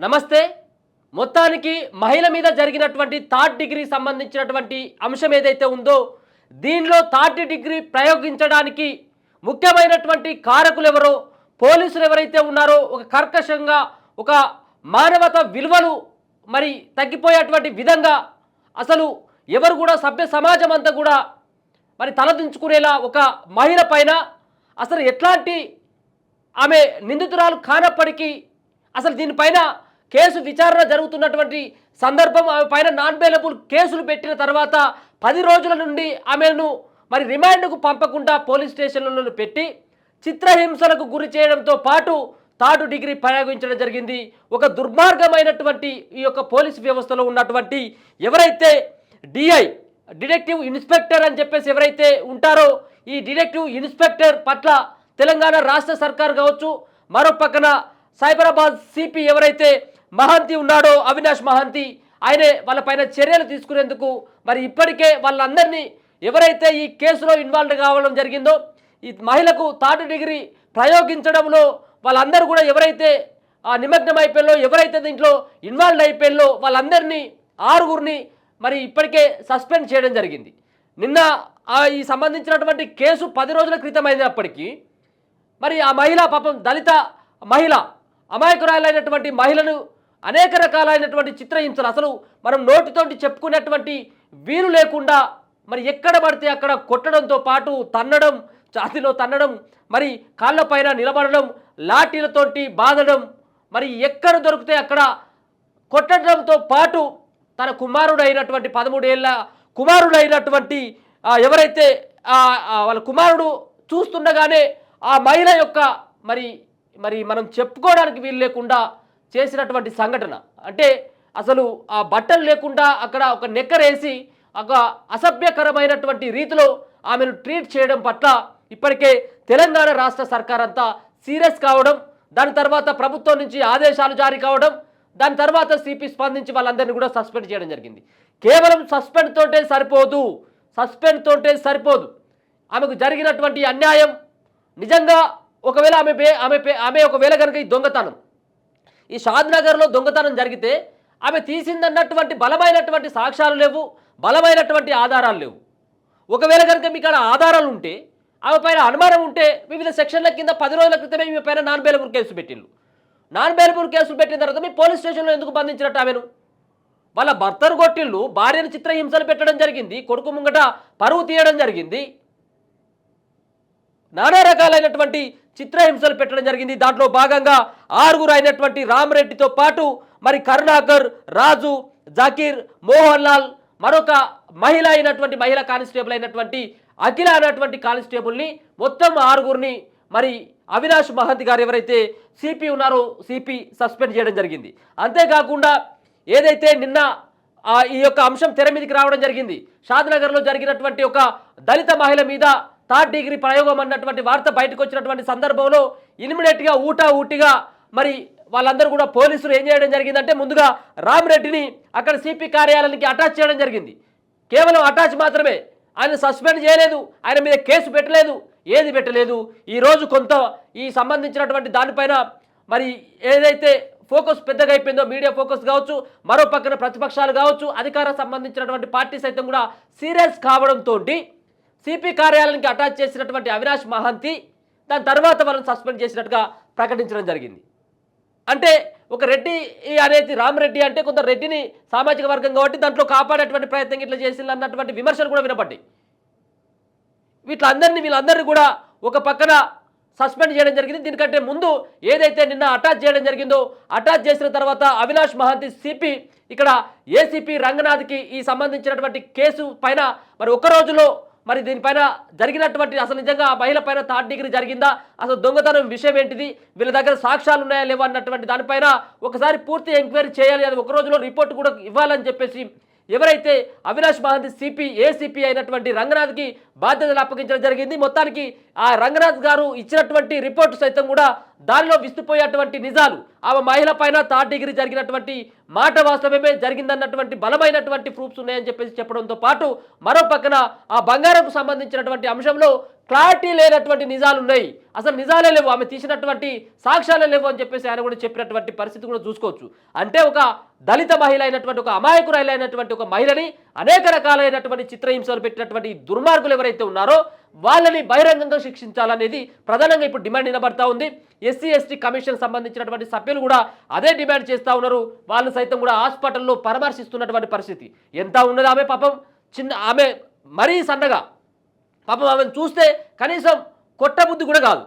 నమస్తే. మొత్తానికి మహిళ మీద జరిగినటువంటి థర్డ్ డిగ్రీ సంబంధించినటువంటి అంశం ఏదైతే ఉందో దీనిలో థర్డ్ డిగ్రీ ప్రయోగించడానికి ముఖ్యమైనటువంటి కారకులు ఎవరో పోలీసులు ఎవరైతే ఉన్నారో ఒక కర్కశంగా ఒక మానవత విలువలు మరి తగ్గిపోయేటువంటి విధంగా అసలు ఎవరు కూడా సభ్య సమాజం అంతా కూడా మరి తలదించుకునేలా ఒక మహిళ పైన అసలు ఎట్లాంటి ఆమె నిందితురాలు కానప్పటికీ అసలు దీనిపైన కేసు విచారణ జరుగుతున్నటువంటి సందర్భం ఆమె పైన నాన్ బెయిలబుల్ కేసులు పెట్టిన తర్వాత 10 రోజుల నుండి ఆమెను మరి రిమాండ్కు పంపకుండా పోలీస్ స్టేషన్లలో పెట్టి చిత్రహింసలకు గురి చేయడంతో పాటు థర్డ్ డిగ్రీ ప్రయోగించడం జరిగింది. ఒక దుర్మార్గమైనటువంటి ఈ యొక్క పోలీస్ వ్యవస్థలో ఉన్నటువంటి ఎవరైతే డిటెక్టివ్ ఇన్స్పెక్టర్ అని చెప్పేసి ఎవరైతే ఉంటారో ఈ డిటెక్టివ్ ఇన్స్పెక్టర్ పట్ల తెలంగాణ రాష్ట్ర సర్కార్ కావచ్చు, మరో పక్కన సైబరాబాద్ సిపి ఎవరైతే మహంతి ఉన్నాడో అవినాష్ మహంతి ఆయనే వాళ్ళపైన చర్యలు తీసుకునేందుకు మరి ఇప్పటికే వాళ్ళందరినీ ఎవరైతే ఈ కేసులో ఇన్వాల్వ్ కావడం జరిగిందో ఈ మహిళకు థర్డ్ డిగ్రీ ప్రయోగించడంలో వాళ్ళందరూ కూడా ఎవరైతే నిమగ్నం అయిపోయారో ఎవరైతే దీంట్లో ఇన్వాల్వ్ అయిపోయారో వాళ్ళందరినీ 6గురిని మరి ఇప్పటికే సస్పెండ్ చేయడం జరిగింది. నిన్న ఈ సంబంధించినటువంటి కేసు 10 రోజుల క్రితం అయినప్పటికీ మరి ఆ మహిళ పాపం దళిత మహిళ అమాయకురాలైనటువంటి మహిళను అనేక రకాలైనటువంటి చిత్రహింసలు అసలు మనం నోటితోటి చెప్పుకునేటువంటి వీలు లేకుండా మరి ఎక్కడ పడితే అక్కడ కొట్టడంతో పాటు తన్నడం, ఛాతీలో తన్నడం, మరి కాళ్ళపైన నిలబడడం, లాఠీలతోటి బాధడం, మరి ఎక్కడ దొరికితే అక్కడ కొట్టడంతో పాటు తన కుమారుడైనటువంటి 13 ఏళ్ళ కుమారుడైనటువంటి ఎవరైతే వాళ్ళ కుమారుడు చూస్తుండగానే ఆ మహిళ యొక్క మరి మరి మనం చెప్పుకోవడానికి వీలు లేకుండా చేసినటువంటి సంఘటన అంటే అసలు ఆ బట్టలు లేకుండా అక్కడ ఒక నెక్కరేసి ఒక అసభ్యకరమైనటువంటి రీతిలో ఆమెను ట్రీట్ చేయడం పట్ల ఇప్పటికే తెలంగాణ రాష్ట్ర సర్కార్ అంతా సీరియస్ కావడం, దాని తర్వాత ప్రభుత్వం నుంచి ఆదేశాలు జారీ కావడం, దాని తర్వాత సిపి స్పందించి వాళ్ళందరినీ కూడా సస్పెండ్ చేయడం జరిగింది. కేవలం సస్పెండ్ తోటే సరిపోదు. ఆమెకు జరిగినటువంటి అన్యాయం నిజంగా ఒకవేళ ఆమె ఒకవేళ కనుక ఈ దొంగతనం ఈ షాద్నగర్లో దొంగతనం జరిగితే ఆమె తీసిందన్నటువంటి బలమైనటువంటి సాక్ష్యాలు లేవు, బలమైనటువంటి ఆధారాలు లేవు. ఒకవేళ కనుక మీకు ఆధారాలు ఉంటే ఆమె పైన అనుమానం ఉంటే వివిధ సెక్షన్ల కింద 10 రోజుల క్రితమే మీ పైన నాన్ బెయిలబుల్ కేసు పెట్టిండ్రు. నాన్ బెయిలబుల్ కేసులు పెట్టిన తర్వాత మీ పోలీస్ స్టేషన్లో ఎందుకు బంధించినట్టు ఆమెను? వాళ్ళ భర్తను కొట్టిళ్ళు, భార్యను చిత్రహింసలు పెట్టడం జరిగింది, కొడుకు ముంగట పరువు తీయడం జరిగింది, నానా రకాలైనటువంటి చిత్రహింసలు పెట్టడం జరిగింది. దాంట్లో భాగంగా 6గురు అయినటువంటి రామరెడ్డితో పాటు మరి కరుణాకర్, రాజు, జకీర్, మోహన్ లాల్, మరొక మహిళా కానిస్టేబుల్ అయినటువంటి అఖిల అనేటువంటి కానిస్టేబుల్ని మొత్తం 6గురిని మరి అవినాష్ మహంతి గారు ఎవరైతే సిపి ఉన్నారో సిపి సస్పెండ్ చేయడం జరిగింది. అంతేకాకుండా ఏదైతే నిన్న ఈ యొక్క అంశం తెర మీదకి రావడం జరిగింది, షాద్నగర్లో జరిగినటువంటి ఒక దళిత మహిళ మీద థర్డ్ డిగ్రీ ప్రయోగం అన్నటువంటి వార్త బయటకు వచ్చినటువంటి సందర్భంలో ఇనిమిడియట్గా ఊటిగా మరి వాళ్ళందరూ కూడా పోలీసులు ఏం చేయడం జరిగిందంటే ముందుగా రామరెడ్డిని అక్కడ సిపి కార్యాలయానికి అటాచ్ చేయడం జరిగింది. కేవలం అటాచ్ మాత్రమే, ఆయన సస్పెండ్ చేయలేదు, ఆయన మీద కేసు పెట్టలేదు, ఏది పెట్టలేదు. ఈరోజు కొంత ఈ సంబంధించినటువంటి దానిపైన మరి ఏదైతే ఫోకస్ పెద్దగా అయిపోయిందో మీడియా ఫోకస్ కావచ్చు, మరో పక్కన ప్రతిపక్షాలు కావచ్చు, అధికార సంబంధించినటువంటి పార్టీ సైతం కూడా సీరియస్ కావడంతో సిపి కార్యాలయానికి అటాచ్ చేసినటువంటి అవినాష్ మహంతి దాని తర్వాత వాళ్ళని సస్పెండ్ చేసినట్టుగా ప్రకటించడం జరిగింది. అంటే ఒక రెడ్డి అనేది రామరెడ్డి అంటే కొంత రెడ్డిని సామాజిక వర్గం కాబట్టి దాంట్లో కాపాడేటువంటి ప్రయత్నం ఇట్లా చేసింది అన్నటువంటి విమర్శలు కూడా వినపడ్డాయి. వీళ్ళందరినీ కూడా ఒక పక్కన సస్పెండ్ చేయడం జరిగింది. దీనికంటే ముందు ఏదైతే నిన్న అటాచ్ చేయడం జరిగిందో అటాచ్ చేసిన తర్వాత అవినాష్ మహంతి సిపి ఇక్కడ ఏసీపీ రంగనాథ్కి ఈ సంబంధించినటువంటి కేసు పైన మరి ఒక రోజులో మరి దీనిపైన జరిగినటువంటి అసలు నిజంగా ఆ మహిళ పైన థర్డ్ డిగ్రీ జరిగిందా, అసలు దొంగతనం విషయం ఏంటిది, వీళ్ళ దగ్గర సాక్ష్యాలు ఉన్నాయా లేవా అన్నటువంటి దానిపైన ఒకసారి పూర్తి ఎంక్వైరీ చేయాలి, అది ఒక రోజులో రిపోర్ట్ కూడా ఇవ్వాలని చెప్పేసి ఎవరైతే అవినాష్ మహంతి ఏసీపీ అయినటువంటి రంగనాథ్కి బాధ్యతలు అప్పగించడం జరిగింది. మొత్తానికి ఆ రంగనాథ్ గారు ఇచ్చినటువంటి రిపోర్టు సైతం కూడా దానిలో విస్తుపోయేటువంటి నిజాలు, ఆమె మహిళ పైన థర్డ్ డిగ్రీ జరిగినటువంటి మాట వాస్తవమే జరిగిందన్నటువంటి బలమైనటువంటి ప్రూఫ్స్ ఉన్నాయని చెప్పేసి చెప్పడంతో పాటు మరో పక్కన ఆ బంగారంకు సంబంధించినటువంటి అంశంలో క్లారిటీ లేనటువంటి నిజాలు ఉన్నాయి, అసలు నిజాలే లేవు, ఆమె తీసినటువంటి సాక్ష్యాలే లేవు అని చెప్పేసి ఆయన కూడా చెప్పినటువంటి పరిస్థితి కూడా చూసుకోవచ్చు. అంటే ఒక దళిత మహిళ అయినటువంటి ఒక అమాయకురాలైనటువంటి ఒక మహిళని అనేక రకాలైనటువంటి చిత్రహింసలు పెట్టినటువంటి దుర్మార్గులు ఎవరైతే ఉన్నారో వాళ్ళని బహిరంగంగా శిక్షించాలనేది ప్రధానంగా ఇప్పుడు డిమాండ్ నిలబడతా ఉంది. ఎస్సీ ఎస్టీ కమిషన్ సంబంధించినటువంటి సభ్యులు కూడా అదే డిమాండ్ చేస్తూ ఉన్నారు. వాళ్ళు సైతం కూడా హాస్పిటల్లో పరామర్శిస్తున్నటువంటి పరిస్థితి. ఎంత ఉన్నది ఆమె పాపం, ఆమె మరీ సన్నగా, పాపం ఆమెను చూస్తే కనీసం కొట్టబుద్ధి కూడా కాదు,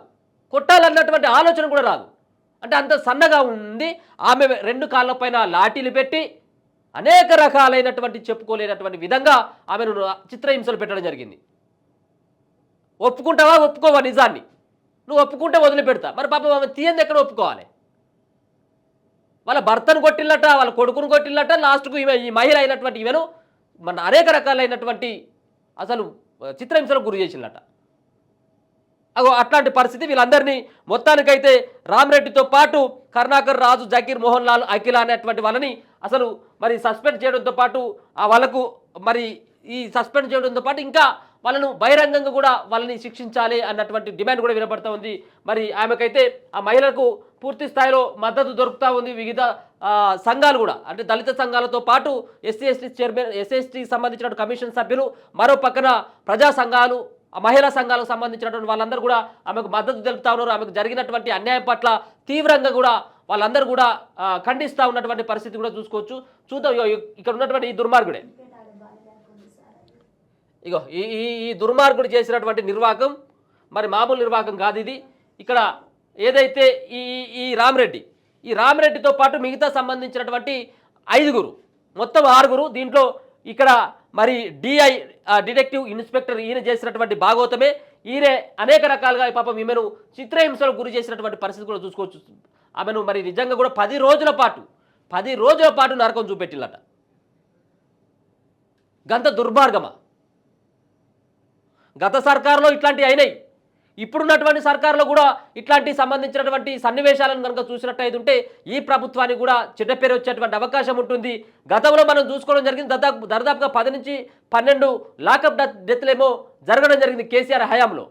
కొట్టాలన్నటువంటి ఆలోచన కూడా రాదు. అంటే అంత సన్నగా ఉంది ఆమె. 2 కాళ్ళ పైన లాఠీలు పెట్టి అనేక రకాలైనటువంటి చెప్పుకోలేనటువంటి విధంగా ఆమెను చిత్రహింసలు పెట్టడం జరిగింది. ఒప్పుకుంటావా ఒప్పుకోవా నిజాన్ని? నువ్వు ఒప్పుకుంటే వదిలిపెడతా, మరి పాపం ఆమె తీయంది ఎక్కడ ఒప్పుకోవాలి? వాళ్ళ భర్తను కొట్టిల్లట, వాళ్ళ కొడుకును కొట్టిల్లట, లాస్ట్కు ఈ మహిళ అయినటువంటి ఈమెను మన అనేక రకాలైనటువంటి అసలు చిత్రహింసలకు గురి చేసిందట. అట్లాంటి పరిస్థితి. వీళ్ళందరినీ మొత్తానికైతే రామరెడ్డితో పాటు కరుణాకర్ రాజు, జకీర్, మోహన్ లాల్, అఖిల అనేటువంటి వాళ్ళని అసలు మరి సస్పెండ్ చేయడంతో పాటు వాళ్ళకు మరి ఈ సస్పెండ్ చేయడంతో పాటు ఇంకా వాళ్ళను బహిరంగంగా కూడా వాళ్ళని శిక్షించాలి అన్నటువంటి డిమాండ్ కూడా వినపడుతూ ఉంది. మరి ఆమెకైతే ఆ మహిళలకు పూర్తి స్థాయిలో మద్దతు దొరుకుతూ ఉంది. వివిధ సంఘాలు కూడా, అంటే దళిత సంఘాలతో పాటు ఎస్సీ ఎస్టీ చైర్మన్, ఎస్సీఎస్టీకి సంబంధించిన కమిషన్ సభ్యులు, మరో పక్కన ప్రజా సంఘాలు, మహిళా సంఘాలకు సంబంధించినటువంటి వాళ్ళందరూ కూడా ఆమెకు మద్దతు తెలుపుతా ఉన్నారు. ఆమెకు జరిగినటువంటి అన్యాయం పట్ల తీవ్రంగా కూడా వాళ్ళందరూ కూడా ఖండిస్తూ ఉన్నటువంటి పరిస్థితి కూడా చూసుకోవచ్చు. చూద్దాం. ఇక్కడ ఉన్నటువంటి ఈ దుర్మార్గుడే, ఇగో ఈ దుర్మార్గుడు చేసినటువంటి నిర్వాకం మరి మామూలు నిర్వాకం కాదు ఇది. ఇక్కడ ఏదైతే ఈ రామరెడ్డితో పాటు మిగతా సంబంధించినటువంటి 5గురు, మొత్తం 6గురు. దీంట్లో ఇక్కడ మరి డిటెక్టివ్ ఇన్స్పెక్టర్ ఈయన చేసినటువంటి భాగవతమే. ఈయనే అనేక రకాలుగా పాపం ఈమెను చిత్రహింసలకు గురి చేసినటువంటి పరిస్థితి కూడా చూసుకోవచ్చు. ఆమెను మరి నిజంగా కూడా 10 రోజుల పాటు నరకం చూపెట్టిల్లట. గంత దుర్మార్గమా? గత సర్కారులో ఇట్లాంటివి అయినాయి, ఇప్పుడున్నటువంటి సర్కారులో కూడా ఇట్లాంటి సంబంధించినటువంటి సన్నివేశాలను కనుక చూసినట్టయితే ఉంటే ఈ ప్రభుత్వానికి కూడా చెడ్డ పేరు వచ్చేటువంటి అవకాశం ఉంటుంది. గతంలో మనం చూసుకోవడం జరిగింది, దాదాపుగా 10 నుంచి 12 లాకప్ డెత్లేమో జరగడం జరిగింది కేసీఆర్ హయాంలో.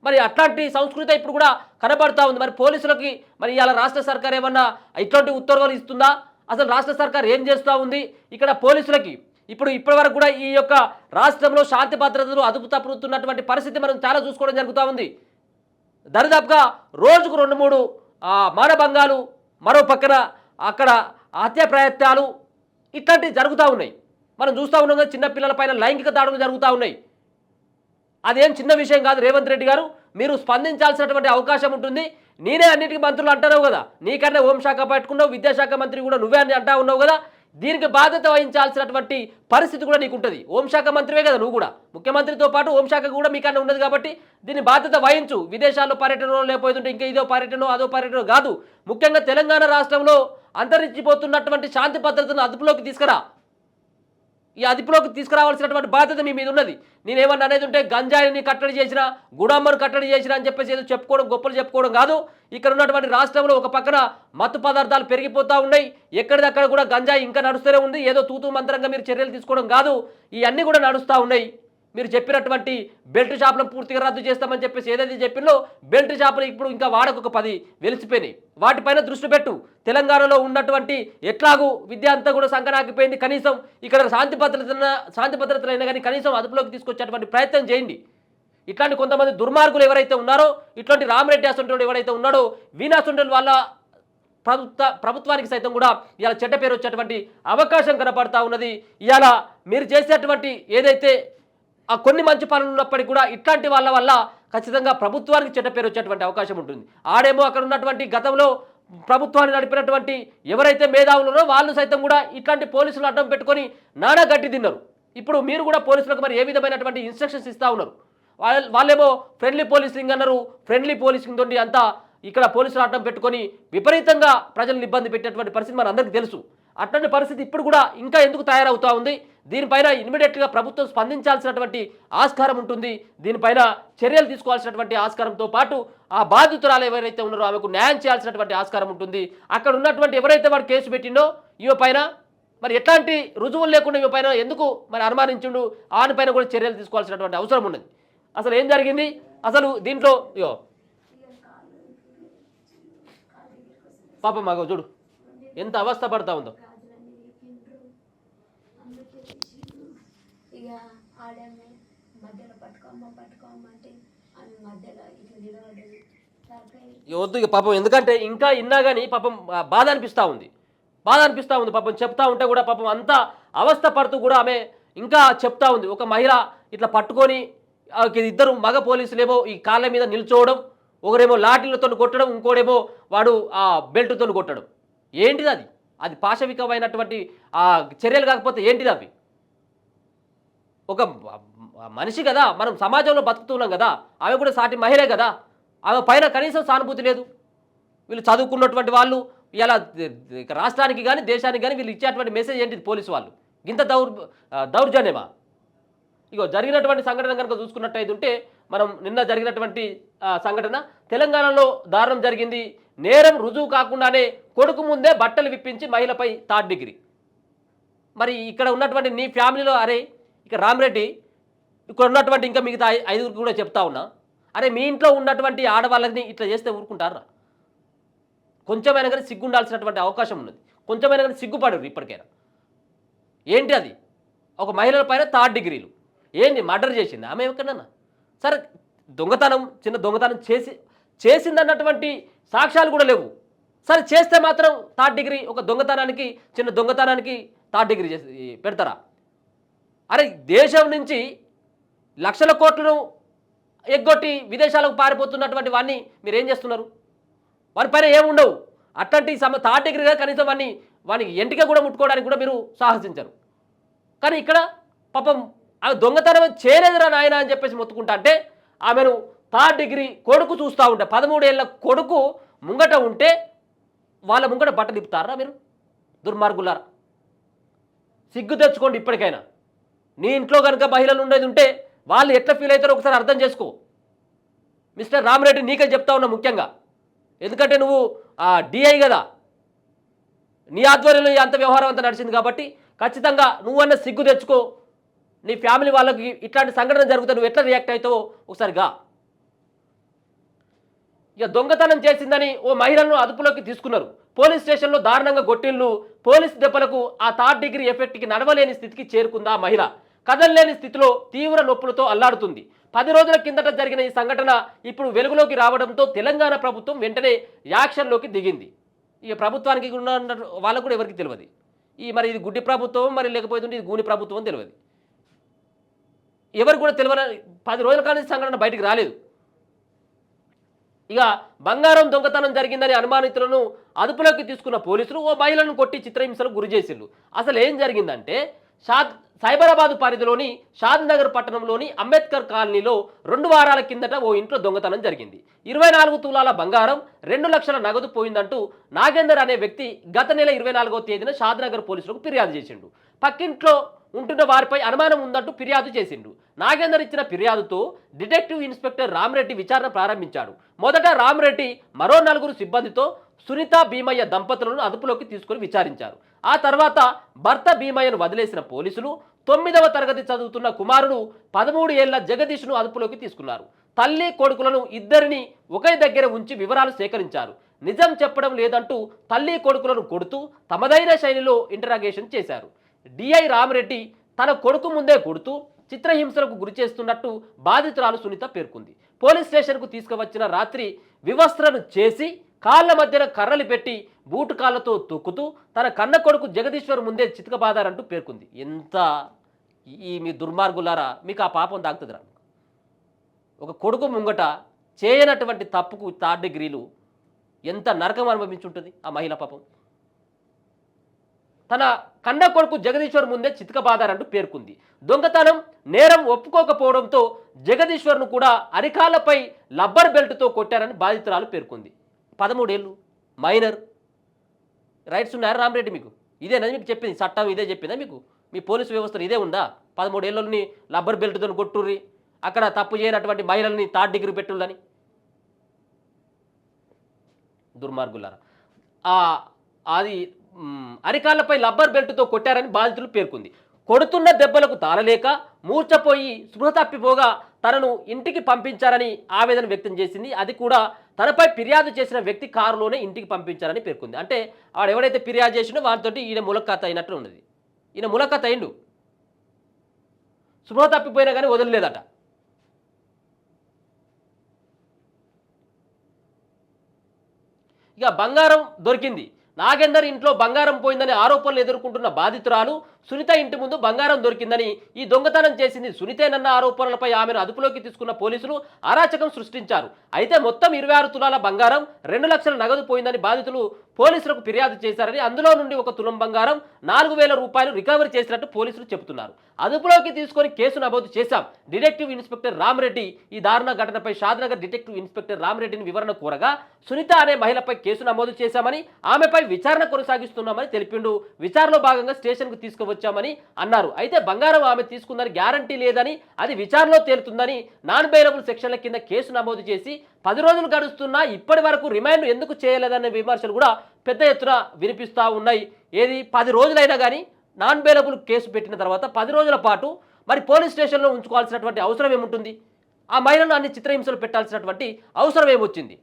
మరి అట్లాంటి సంస్కృతి ఇప్పుడు కూడా కనబడతా ఉంది. మరి పోలీసులకి మరి ఇవాళ రాష్ట్ర సర్కార్ ఏమన్నా ఇట్లాంటి ఉత్తర్వులు ఇస్తుందా? అసలు రాష్ట్ర సర్కార్ ఏం చేస్తూ ఉంది? ఇక్కడ పోలీసులకి ఇప్పటి వరకు కూడా ఈ యొక్క రాష్ట్రంలో శాంతి భద్రతలు అదుపు తప్పుతున్నటువంటి పరిస్థితి మనం చాలా చూసుకోవడం జరుగుతూ ఉంది. దరిదాపుగా రోజుకు 2-3 మానభంగాలు, మరో పక్కన అక్కడ హత్య ప్రయత్నాలు ఇట్లాంటివి జరుగుతూ ఉన్నాయి. మనం చూస్తూ ఉన్నాం కదా, చిన్నపిల్లలపైన లైంగిక దాడులు జరుగుతూ ఉన్నాయి. అదేం చిన్న విషయం కాదు. రేవంత్ రెడ్డి గారు, మీరు స్పందించాల్సినటువంటి అవకాశం ఉంటుంది. నేనే అన్నిటికీ మంత్రులు అంటావు కదా, నీకన్నా హోంశాఖ పట్టుకున్నావు, విద్యాశాఖ మంత్రి కూడా నువ్వే అని అంటా ఉన్నావు కదా, దీనికి బాధ్యత వహించాల్సినటువంటి పరిస్థితి కూడా నీకు ఉంటుంది. హోంశాఖ మంత్రివే కదా నువ్వు కూడా, ముఖ్యమంత్రితో పాటు హోంశాఖ కూడా మీకన్నా ఉన్నది కాబట్టి దీని బాధ్యత వహించు. విదేశాల్లో పర్యటనలో లేకపోతుంటే ఇంకా ఇదో పర్యటన అదో పర్యటన కాదు. ముఖ్యంగా తెలంగాణ రాష్ట్రంలో అంతరించిపోతున్నటువంటి శాంతి భద్రతను అదుపులోకి తీసుకురా. ఈ అదుపులోకి తీసుకురావాల్సినటువంటి బాధ్యత మీ మీద ఉన్నది. నేనేమన్నా అనేది ఉంటే గంజాయిని కట్టడి చేసిన, గుడామ్మను కట్టడి చేసిన అని చెప్పేసి ఏదో చెప్పుకోవడం, గొప్పలు చెప్పుకోవడం కాదు. ఇక్కడ ఉన్నటువంటి రాష్ట్రంలో ఒక పక్కన మత్తు పదార్థాలు పెరిగిపోతూ ఉన్నాయి, ఎక్కడిదక్కడ కూడా గంజాయి ఇంకా నడుస్తూనే ఉంది. ఏదో తూతూ మంత్రంగా మీరు చర్యలు తీసుకోవడం కాదు, ఇవన్నీ కూడా నడుస్తూ ఉన్నాయి. మీరు చెప్పినటువంటి బెల్ట్ షాపులను పూర్తిగా రద్దు చేస్తామని చెప్పేసి ఏదైతే చెప్పిందో, బెల్ట్ షాపులు ఇప్పుడు ఇంకా వాడకొక 10 వెలిసిపోయినాయి. వాటిపైన దృష్టి పెట్టు. తెలంగాణలో ఉన్నటువంటి ఎట్లాగూ విద్య అంతా కూడా సంకనాకిపోయింది. కనీసం ఇక్కడ శాంతి భద్రతలైనా కానీ కనీసం అదుపులోకి తీసుకొచ్చేటువంటి ప్రయత్నం చేయండి. ఇట్లాంటి కొంతమంది దుర్మార్గులు ఎవరైతే ఉన్నారో, ఇట్లాంటి రామరెడ్డి అసంటోడు ఎవరైతే ఉన్నాడో, వీణాసంటోడు వాళ్ళ ప్రభుత్వానికి సైతం కూడా ఇవాళ చెడ్డ పేరు వచ్చేటువంటి అవకాశం కనపడతా ఉన్నది. ఇవాళ మీరు చేసేటువంటి ఏదైతే కొన్ని మంచి పనులు ఉన్నప్పటికీ కూడా ఇట్లాంటి వాళ్ళ వల్ల ఖచ్చితంగా ప్రభుత్వానికి చెడ్డ పేరు వచ్చేటువంటి అవకాశం ఉంటుంది. ఆడేమో అక్కడ ఉన్నటువంటి గతంలో ప్రభుత్వాన్ని నడిపినటువంటి ఎవరైతే మేధావులున్నారో వాళ్ళు సైతం కూడా ఇట్లాంటి పోలీసులు అడ్డం పెట్టుకొని నానా గట్టి తిన్నారు. ఇప్పుడు మీరు కూడా పోలీసులకు మరి ఏ విధమైనటువంటి ఇన్స్ట్రక్షన్స్ ఇస్తూ ఉన్నారు? వాళ్ళేమో ఫ్రెండ్లీ పోలీసింగ్ అన్నారు. ఫ్రెండ్లీ పోలీసింగ్ తోటి అంతా ఇక్కడ పోలీసులు అడ్డం పెట్టుకొని విపరీతంగా ప్రజలను ఇబ్బంది పెట్టేటువంటి పరిస్థితి మన అందరికీ తెలుసు. అట్లాంటి పరిస్థితి ఇప్పుడు కూడా ఇంకా ఎందుకు తయారవుతూ ఉంది? దీనిపైన ఇమ్మీడియట్గా ప్రభుత్వం స్పందించాల్సినటువంటి ఆస్కారం ఉంటుంది. దీనిపైన చర్యలు తీసుకోవాల్సినటువంటి ఆస్కారంతో పాటు ఆ బాధితురాలు ఎవరైతే ఉన్నారో ఆమెకు న్యాయం చేయాల్సినటువంటి ఆస్కారం ఉంటుంది. అక్కడ ఉన్నటువంటి ఎవరైతే వాడు కేసు పెట్టిండో ఈమె పైన మరి ఎట్లాంటి రుజువులు లేకుండా ఈమె పైన ఎందుకు మరి అనుమానించిండు, ఆని పైన కూడా చర్యలు తీసుకోవాల్సినటువంటి అవసరం ఉన్నది. అసలు ఏం జరిగింది? అసలు దీంట్లో ఇగో పాపం మాకు చూడు ఎంత అవస్థ పడతా ఉందో. ఇక ఆడమే మధ్యలో పట్టుకోమ్మ అంటే ఆమె మధ్యలో ఇట్లా నిలబడ్డది ఇక వద్దు ఇక పాపం, ఎందుకంటే ఇంకా ఇన్నా కానీ పాపం బాధ అనిపిస్తూ ఉంది, పాపం చెప్తా ఉంటే కూడా పాపం అంతా అవస్థ పడుతూ కూడా ఆమె ఇంకా చెప్తా ఉంది. ఒక మహిళ ఇట్లా పట్టుకొని ఇద్దరు మగ పోలీసులేమో ఈ కాళ్ళ మీద నిల్చోవడం, ఒకరేమో లాఠీలతో కొట్టడం, ఇంకోడేమో వాడు ఆ బెల్ట్తో కొట్టడం. ఏంటిది అది? అది పాశవికమైనటువంటి ఆ చర్యలు కాకపోతే ఏంటిది అవి? ఒక మనిషి కదా, మనం సమాజంలో బతుకుతున్నాం కదా, ఆమె కూడా సాటి మహిళే కదా, ఆమె పైన కనీసం సానుభూతి లేదు. వీళ్ళు చదువుకున్నటువంటి వాళ్ళు ఇలా రాష్ట్రానికి కానీ దేశానికి కానీ వీళ్ళు ఇచ్చేటువంటి మెసేజ్ ఏంటిది? పోలీసు వాళ్ళు ఇంత దౌర్జన్యమా? ఇగో జరిగినటువంటి సంఘటన కనుక చూసుకున్నట్టయితే ఉంటే, మనం నిన్న జరిగినటువంటి సంఘటన తెలంగాణలో దారుణం జరిగింది. నేరం రుజువు కాకుండానే కొడుకు ముందే బట్టలు విప్పించి మహిళపై థర్డ్ డిగ్రీ. మరి ఇక్కడ ఉన్నటువంటి నీ ఫ్యామిలీలో అరే ఇక రామరెడ్డి, ఇక్కడ ఉన్నటువంటి ఇంకా మిగతా ఐదుగురికి కూడా చెప్తా ఉన్నా, అరే మీ ఇంట్లో ఉన్నటువంటి ఆడవాళ్ళని ఇట్లా చేస్తే ఊరుకుంటారా? కొంచెమైనా కానీ సిగ్గు ఉండాల్సినటువంటి అవకాశం ఉన్నది. కొంచెమైనా కానీ సిగ్గుపడరు ఇప్పటికైనా. ఏంటి అది? ఒక మహిళల పైన థర్డ్ డిగ్రీలు. ఏంటి మర్డర్ చేసింది ఆమె ఎక్కడన్నా? సరే దొంగతనం, చిన్న దొంగతనం చేసిందన్నటువంటి సాక్ష్యాలు కూడా లేవు. సరే చేస్తే మాత్రం థర్డ్ డిగ్రీ, ఒక దొంగతనానికి, చిన్న దొంగతనానికి థర్డ్ డిగ్రీ చేసి పెడతారా? అరే దేశం నుంచి లక్షల కోట్లను ఎగ్గొట్టి విదేశాలకు పారిపోతున్నటువంటి వాడిని మీరు ఏం చేస్తున్నారు? వారి పైన ఏముండవు. అట్లాంటి థర్డ్ డిగ్రీగా కనీసం వానికి ఎంటిక కూడా ముట్టుకోవడానికి కూడా మీరు సాహసించరు. కానీ ఇక్కడ పాపం ఆమె దొంగతనం చేయలేదురా నాయన అని చెప్పేసి మొత్తుకుంటా అంటే, ఆమెను థర్డ్ డిగ్రీ కొడుకు చూస్తూ ఉంటే, 13 ఏళ్ళ కొడుకు ముంగట ఉంటే వాళ్ళ ముంగట బట్ట తిప్పుతారా మీరు? దుర్మార్గులారా, సిగ్గు తెచ్చుకోండి ఇప్పటికైనా. నీ ఇంట్లో కనుక మహిళలు ఉండేది ఉంటే వాళ్ళు ఎట్లా ఫీల్ అవుతారో ఒకసారి అర్థం చేసుకో. మిస్టర్ రామరెడ్డి నీకే చెప్తా ఉన్నా ముఖ్యంగా, ఎందుకంటే నువ్వు డిఐ కదా, నీ ఆధ్వర్యంలో అంత వ్యవహారం అంతా నడిచింది కాబట్టి ఖచ్చితంగా నువ్వన్న సిగ్గు తెచ్చుకో. నీ ఫ్యామిలీ వాళ్ళకి ఇట్లాంటి సంఘటన జరిగితే నువ్వు ఎట్లా రియాక్ట్ అవుతావో ఒకసారిగా. ఇక దొంగతనం చేసిందని ఓ మహిళలను అదుపులోకి తీసుకున్నారు. పోలీస్ స్టేషన్లో దారుణంగా గొట్టిళ్ళు, పోలీస్ దెబ్బలకు ఆ థర్డ్ డిగ్రీ ఎఫెక్ట్కి నడవలేని స్థితికి చేరుకుందా మహిళ. కదలలేని స్థితిలో తీవ్ర నొప్పులతో అల్లాడుతుంది. 10 రోజుల కిందట జరిగిన ఈ సంఘటన ఇప్పుడు వెలుగులోకి రావడంతో తెలంగాణ ప్రభుత్వం వెంటనే యాక్షన్లోకి దిగింది. ఇక ప్రభుత్వానికి ఉన్న వాళ్ళకు కూడా ఎవరికి తెలియదు మరి ఇది గుడ్డి ప్రభుత్వం, మరి లేకపోతే ఇది గూని ప్రభుత్వం తెలియదు. ఎవరు కూడా తెలియని 10 రోజుల కానీ సంఘటన బయటికి రాలేదు. ఇక బంగారం దొంగతనం జరిగిందని అనుమానితులను అదుపులోకి తీసుకున్న పోలీసులు ఓ మహిళను కొట్టి చిత్రహింసలకు గురి చేసిండ్రు. అసలు ఏం జరిగిందంటే, సైబరాబాద్ పరిధిలోని షాద్ నగర్ పట్టణంలోని అంబేద్కర్ కాలనీలో 2 వారాల కిందట ఓ ఇంట్లో దొంగతనం జరిగింది. 24 తులాల బంగారం, 2 లక్షల నగదు పోయిందంటూ నాగేందర్ అనే వ్యక్తి గత నెల 24వ తేదీన షాద్ నగర్ పోలీసులకు ఫిర్యాదు చేసిండు. పక్కింట్లో ఉంటున్న వారిపై అనుమానం ఉందంటూ ఫిర్యాదు చేసిండు. నాగేందర్ ఇచ్చిన ఫిర్యాదుతో డిటెక్టివ్ ఇన్స్పెక్టర్ రామరెడ్డి విచారణ ప్రారంభించాడు. మొదట రామరెడ్డి మరో 4 సిబ్బందితో సునీత భీమయ్య దంపతులను అదుపులోకి తీసుకుని విచారించారు. ఆ తర్వాత భర్త భీమయ్యను వదిలేసిన పోలీసులు 9వ తరగతి చదువుతున్న కుమారుడు 13 ఏళ్ల జగదీష్ను అదుపులోకి తీసుకున్నారు. తల్లి కొడుకులను ఇద్దరిని ఒకే దగ్గర ఉంచి వివరాలు సేకరించారు. నిజం చెప్పడం లేదంటూ తల్లి కొడుకులను కొడుతూ తమదైన శైలిలో ఇంటరాగేషన్ చేశారు. డిఐ రామరెడ్డి తన కొడుకు ముందే కొడుతూ చిత్రహింసలకు గురి చేస్తున్నట్టు బాధితురాలు సునీత పేర్కొంది. పోలీస్ స్టేషన్కు తీసుకువచ్చిన రాత్రి వివస్త్రను చేసి కాళ్ళ మధ్యన కర్రలు పెట్టి బూటు కాళ్ళతో తొక్కుతూ తన కన్న కొడుకు జగదీశ్వర్ ముందే చితకబాదారంటూ పేర్కొంది. ఎంత మీ దుర్మార్గులారా, మీకు ఆ పాపం తాగుతుందిరా. ఒక కొడుకు ముంగట చేయనటువంటి తప్పుకు థర్డ్ డిగ్రీలు ఎంత నరకం అనుభవించుంటుంది ఆ మహిళ పాపం. తన కన్న కొడుకు జగదీశ్వర్ ముందే చితకబాదారంటూ పేర్కొంది. దొంగతనం నేరం ఒప్పుకోకపోవడంతో జగదీశ్వర్ను కూడా అరికాలపై లబ్బర్ బెల్ట్తో కొట్టారని బాధితురాలు పేర్కొంది. 13 ఏళ్ళు మైనర్. రైట్స్ ఉన్నాయా రామరెడ్డి మీకు? ఇదేనా మీకు చెప్పింది? చట్టం ఇదే చెప్పిందా మీకు? మీ పోలీసు వ్యవస్థలు ఇదే ఉందా? 13 ఏళ్ళని లబ్బర్ బెల్ట్తో కొట్టుర్రి, అక్కడ తప్పు చేయనటువంటి మహిళల్ని థర్డ్ డిగ్రీ పెట్టులని. దుర్మార్గులారా. అది అరికాళ్లపై లబ్బర్ బెల్ట్తో కొట్టారని బాధితులు పేర్కొంది. కొడుతున్న దెబ్బలకు తాళలేక మూర్ఛపోయి స్పృహ తప్పిపోగా తనను ఇంటికి పంపించారని ఆవేదన వ్యక్తం చేసింది. అది కూడా తనపై ఫిర్యాదు చేసిన వ్యక్తి కారులోనే ఇంటికి పంపించారని పేర్కొంది. అంటే వాడు ఎవడైతే ఫిర్యాదు చేసినో వారితోటి ఈయన ములక్కత అయినట్టు ఉన్నది. ఈయన ములక్కత అయిండు, స్పృహ తప్పిపోయినా కానీ వదలలేదట. ఇక బంగారం దొరికింది. నాగేందర్ ఇంట్లో బంగారం పోయిందని ఆరోపణలు ఎదుర్కొంటున్న బాధితురాలు సునీత ఇంటి ముందు బంగారం దొరికిందని, ఈ దొంగతనం చేసింది సునీతేనన్న ఆరోపణలపై ఆమెను అదుపులోకి తీసుకున్న పోలీసులు అరాచకం సృష్టించారు. అయితే మొత్తం 26 తులాల బంగారం, 2 లక్షల నగదు పోయిందని బాధితులు పోలీసులకు ఫిర్యాదు చేశారని, అందులో నుండి 1 తులం బంగారం, 4,000 రూపాయలు రికవరీ చేసినట్టు పోలీసులు చెబుతున్నారు. అదుపులోకి తీసుకొని కేసు నమోదు చేశాం. డిటెక్టివ్ ఇన్స్పెక్టర్ రామరెడ్డి ఈ దారుణ ఘటనపై షాద్నగర్ డిటెక్టివ్ ఇన్స్పెక్టర్ రామరెడ్డిని వివరణ కోరగా, సునీత అనే మహిళపై కేసు నమోదు చేశామని, ఆమెపై విచారణ కొనసాగిస్తున్నామని తెలిపిండు. విచారణలో భాగంగా స్టేషన్కు తీసుకువచ్చామని అన్నారు. అయితే బంగారం ఆమె తీసుకుందని గ్యారంటీ లేదని, అది విచారణలో తేలుతుందని నాన్ బెయిలబుల్ సెక్షన్ల కింద కేసు నమోదు చేసి 10 రోజులు గడుస్తున్నా ఇప్పటి వరకు రిమాండ్ ఎందుకు చేయలేదనే విమర్శలు కూడా పెద్ద ఎత్తున వినిపిస్తూ ఉన్నాయి. ఏది 10 రోజులైనా కానీ నాన్ బెయిలబుల్ కేసు పెట్టిన తర్వాత 10 రోజుల పాటు మరి పోలీస్ స్టేషన్లో ఉంచుకోవాల్సినటువంటి అవసరం ఏముంటుంది? ఆ మహిళను అన్ని చిత్రహింసలు పెట్టాల్సినటువంటి అవసరం ఏమొచ్చింది?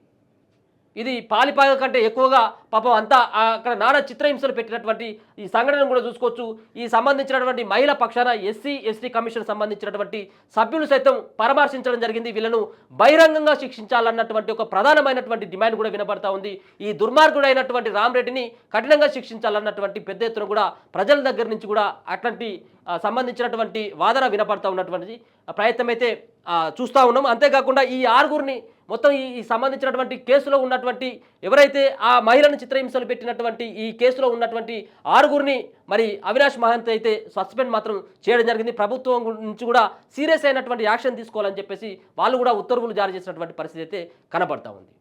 ఇది పాలిపాగ కంటే ఎక్కువగా పాపం అంతా అక్కడ నానా చిత్రహింసలు పెట్టినటువంటి ఈ సంఘటనను కూడా చూసుకోవచ్చు. ఈ సంబంధించినటువంటి మహిళా పక్షాన ఎస్సీ ఎస్టీ కమిషన్ సంబంధించినటువంటి సభ్యులు సైతం పరామర్శించడం జరిగింది. వీళ్ళను బహిరంగంగా శిక్షించాలన్నటువంటి ఒక ప్రధానమైనటువంటి డిమాండ్ కూడా వినపడతా ఉంది. ఈ దుర్మార్గుడైనటువంటి రామరెడ్డిని కఠినంగా శిక్షించాలన్నటువంటి పెద్ద ఎత్తున కూడా ప్రజల దగ్గర నుంచి కూడా అట్లాంటి సంబంధించినటువంటి వాదన వినపడతా ఉన్నటువంటి ప్రయత్నం అయితే చూస్తూ ఉన్నాం. అంతేకాకుండా ఈ 6గురిని మొత్తం ఈ సంబంధించినటువంటి కేసులో ఉన్నటువంటి ఎవరైతే ఆ మహిళను చిత్రహింసలు పెట్టినటువంటి ఈ కేసులో ఉన్నటువంటి 6గురిని మరి అవినాష్ మహంత్ అయితే సస్పెండ్ మాత్రం చేయడం జరిగింది. ప్రభుత్వం నుంచి కూడా సీరియస్ అయినటువంటి యాక్షన్ తీసుకోవాలని చెప్పేసి వాళ్ళు కూడా ఉత్తర్వులు జారీ చేసినటువంటి పరిస్థితి అయితే కనబడతా ఉంది.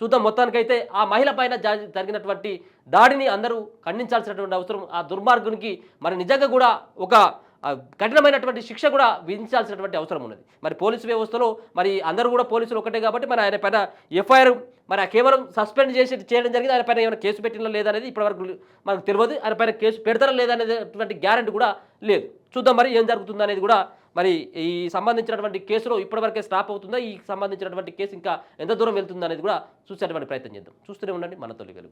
చూద్దాం. మొత్తానికైతే ఆ మహిళ పైన జరిగినటువంటి దాడిని అందరూ ఖండించాల్సినటువంటి అవసరం, ఆ దుర్మార్గునికి మరి నిజంగా కూడా ఒక కఠినమైనటువంటి శిక్ష కూడా విధించాల్సినటువంటి అవసరం ఉన్నది. మరి పోలీసు వ్యవస్థలో మరి అందరూ కూడా పోలీసులు ఒకటే కాబట్టి మరి ఆయన పైన ఎఫ్ఐఆర్ మరి కేవలం సస్పెండ్ చేయడం జరిగింది. ఆయన పైన ఏమైనా కేసు పెట్టినా లేదనేది ఇప్పటివరకు మనకు తెలియదు. ఆయన పైన కేసు పెడతారా లేదనేటువంటి గ్యారెంటీ కూడా లేదు. చూద్దాం మరి ఏం జరుగుతుందో అనేది కూడా. మరి ఈ సంబంధించినటువంటి కేసులో ఇప్పటివరకే స్టాప్ అవుతుందా, ఈ సంబంధించినటువంటి కేసు ఇంకా ఎంత దూరం వెళ్తుందో అనేది కూడా చూసేటువంటి ప్రయత్నం చేద్దాం. చూస్తూనే ఉండండి మన తొలి వెలుగు.